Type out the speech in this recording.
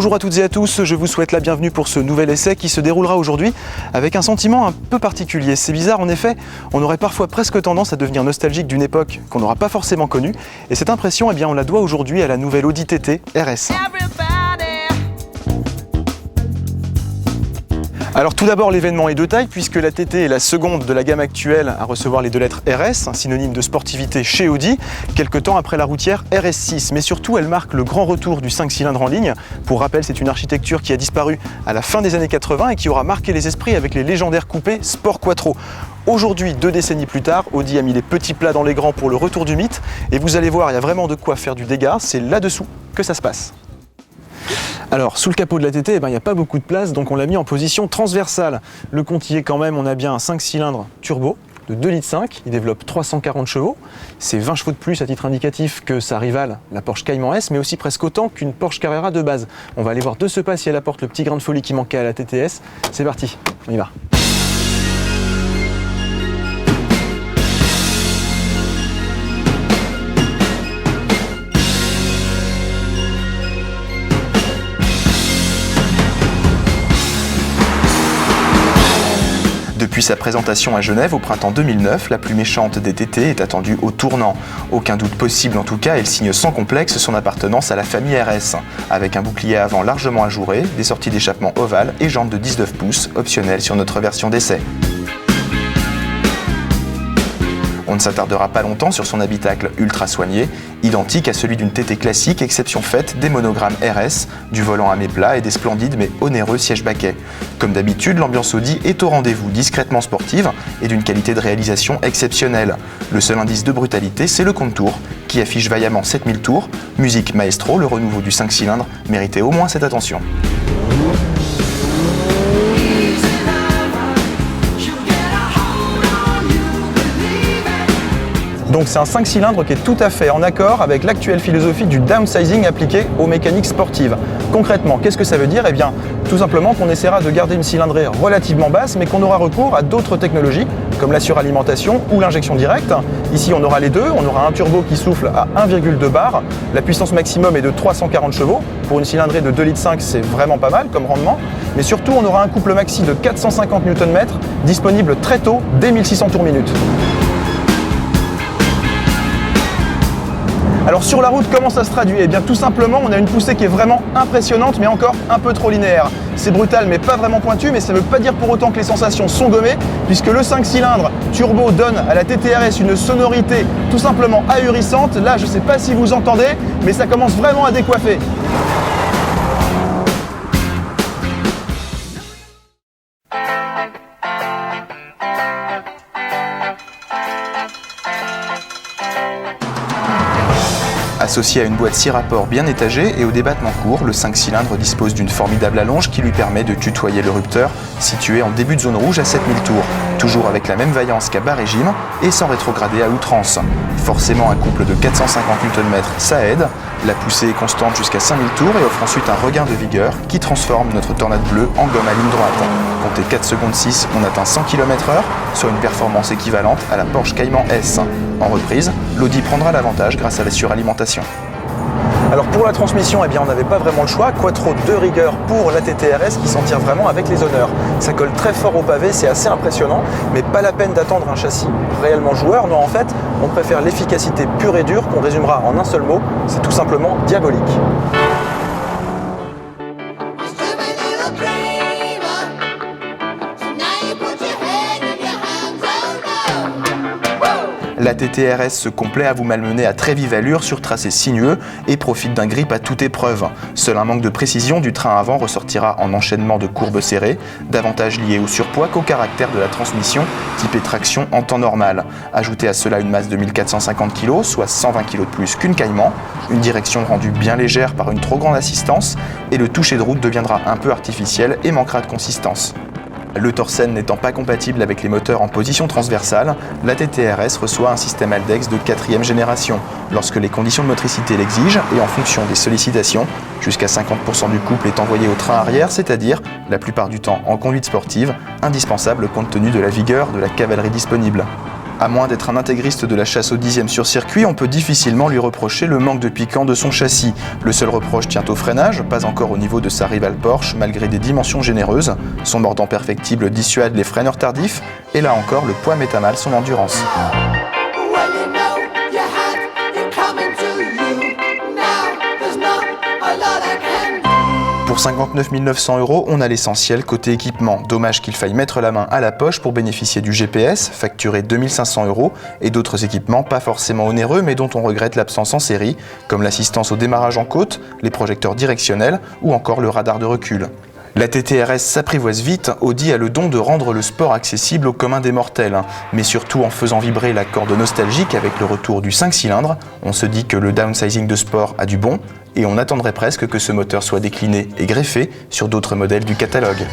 Bonjour à toutes et à tous, je vous souhaite la bienvenue pour ce nouvel essai qui se déroulera aujourd'hui avec un sentiment un peu particulier. C'est bizarre en effet, on aurait parfois presque tendance à devenir nostalgique d'une époque qu'on n'aura pas forcément connue. Et cette impression, on la doit aujourd'hui à la nouvelle Audi TT RS. Alors tout d'abord, l'événement est de taille puisque la TT est la seconde de la gamme actuelle à recevoir les deux lettres RS, un synonyme de sportivité chez Audi, quelques temps après la routière RS6. Mais surtout, elle marque le grand retour du 5 cylindres en ligne. Pour rappel, c'est une architecture qui a disparu à la fin des années 80 et qui aura marqué les esprits avec les légendaires coupés Sport Quattro. Aujourd'hui, 2 décennies plus tard, Audi a mis les petits plats dans les grands pour le retour du mythe. Et vous allez voir, il y a vraiment de quoi faire du dégât, c'est là-dessous que ça se passe. Alors, sous le capot de la TT, il n'y a pas beaucoup de place, donc on l'a mis en position transversale. Le compte y est quand même, on a bien un 5 cylindres turbo de 2,5 litres, il développe 340 chevaux. C'est 20 chevaux de plus à titre indicatif que sa rivale, la Porsche Cayman S, mais aussi presque autant qu'une Porsche Carrera de base. On va aller voir de ce pas si elle apporte le petit grain de folie qui manquait à la TTS. C'est parti, on y va. Depuis sa présentation à Genève au printemps 2009, la plus méchante des TT est attendue au tournant. Aucun doute possible en tout cas, elle signe sans complexe son appartenance à la famille RS, avec un bouclier avant largement ajouré, des sorties d'échappement ovales et jantes de 19 pouces, optionnelles sur notre version d'essai. On ne s'attardera pas longtemps sur son habitacle ultra soigné, identique à celui d'une TT classique, exception faite des monogrammes RS, du volant à méplat et des splendides mais onéreux sièges baquets. Comme d'habitude, l'ambiance Audi est au rendez-vous, discrètement sportive et d'une qualité de réalisation exceptionnelle. Le seul indice de brutalité, c'est le compte-tours, qui affiche vaillamment 7000 tours. Musique maestro, le renouveau du 5 cylindres méritait au moins cette attention. Donc c'est un 5 cylindres qui est tout à fait en accord avec l'actuelle philosophie du downsizing appliqué aux mécaniques sportives. Concrètement, qu'est-ce que ça veut dire ? Eh bien, tout simplement qu'on essaiera de garder une cylindrée relativement basse, mais qu'on aura recours à d'autres technologies, comme la suralimentation ou l'injection directe. Ici, on aura les deux. On aura un turbo qui souffle à 1,2 bar. La puissance maximum est de 340 chevaux. Pour une cylindrée de 2,5 litres, c'est vraiment pas mal comme rendement. Mais surtout, on aura un couple maxi de 450 Nm disponible très tôt, dès 1600 tours minute. Alors sur la route, comment ça se traduit ? Eh bien tout simplement, on a une poussée qui est vraiment impressionnante, mais encore un peu trop linéaire. C'est brutal, mais pas vraiment pointu, mais ça ne veut pas dire pour autant que les sensations sont gommées, puisque le 5 cylindres turbo donne à la TTRS une sonorité tout simplement ahurissante. Là, je ne sais pas si vous entendez, mais ça commence vraiment à décoiffer. Associé à une boîte 6 rapports bien étagée et au débattement court, le 5 cylindres dispose d'une formidable allonge qui lui permet de tutoyer le rupteur, situé en début de zone rouge à 7000 tours, toujours avec la même vaillance qu'à bas régime et sans rétrograder à outrance. Forcément un couple de 450 Nm, ça aide, la poussée est constante jusqu'à 5000 tours et offre ensuite un regain de vigueur qui transforme notre tornade bleue en gomme à ligne droite. Comptez 4 secondes 6, on atteint 100 km/h, soit une performance équivalente à la Porsche Cayman S. En reprise, l'Audi prendra l'avantage grâce à la suralimentation. Alors pour la transmission, on n'avait pas vraiment le choix. Quattro de rigueur pour la TTRS qui s'en tire vraiment avec les honneurs. Ça colle très fort au pavé, c'est assez impressionnant, mais pas la peine d'attendre un châssis réellement joueur. Non, en fait, on préfère l'efficacité pure et dure qu'on résumera en un seul mot, c'est tout simplement diabolique. La TTRS se complaît à vous malmener à très vive allure sur tracé sinueux et profite d'un grip à toute épreuve. Seul un manque de précision du train avant ressortira en enchaînement de courbes serrées, davantage lié au surpoids qu'au caractère de la transmission, typée traction en temps normal. Ajoutez à cela une masse de 1450 kg, soit 120 kg de plus qu'une Cayman, une direction rendue bien légère par une trop grande assistance, et le toucher de route deviendra un peu artificiel et manquera de consistance. Le Torsen n'étant pas compatible avec les moteurs en position transversale, la TTRS reçoit un système Aldex de 4e génération, lorsque les conditions de motricité l'exigent et en fonction des sollicitations, jusqu'à 50% du couple est envoyé au train arrière, c'est-à-dire, la plupart du temps en conduite sportive, indispensable compte tenu de la vigueur de la cavalerie disponible. À moins d'être un intégriste de la chasse au 10e sur circuit, on peut difficilement lui reprocher le manque de piquant de son châssis. Le seul reproche tient au freinage, pas encore au niveau de sa rivale Porsche, malgré des dimensions généreuses. Son mordant perfectible dissuade les freineurs tardifs, et là encore, le poids met à mal son endurance. Pour 59 900 €, on a l'essentiel côté équipement. Dommage qu'il faille mettre la main à la poche pour bénéficier du GPS, facturé 2500 €, et d'autres équipements pas forcément onéreux mais dont on regrette l'absence en série, comme l'assistance au démarrage en côte, les projecteurs directionnels ou encore le radar de recul. La TTRS s'apprivoise vite, Audi a le don de rendre le sport accessible au commun des mortels, mais surtout en faisant vibrer la corde nostalgique avec le retour du 5 cylindres. On se dit que le downsizing de sport a du bon, et on attendrait presque que ce moteur soit décliné et greffé sur d'autres modèles du catalogue.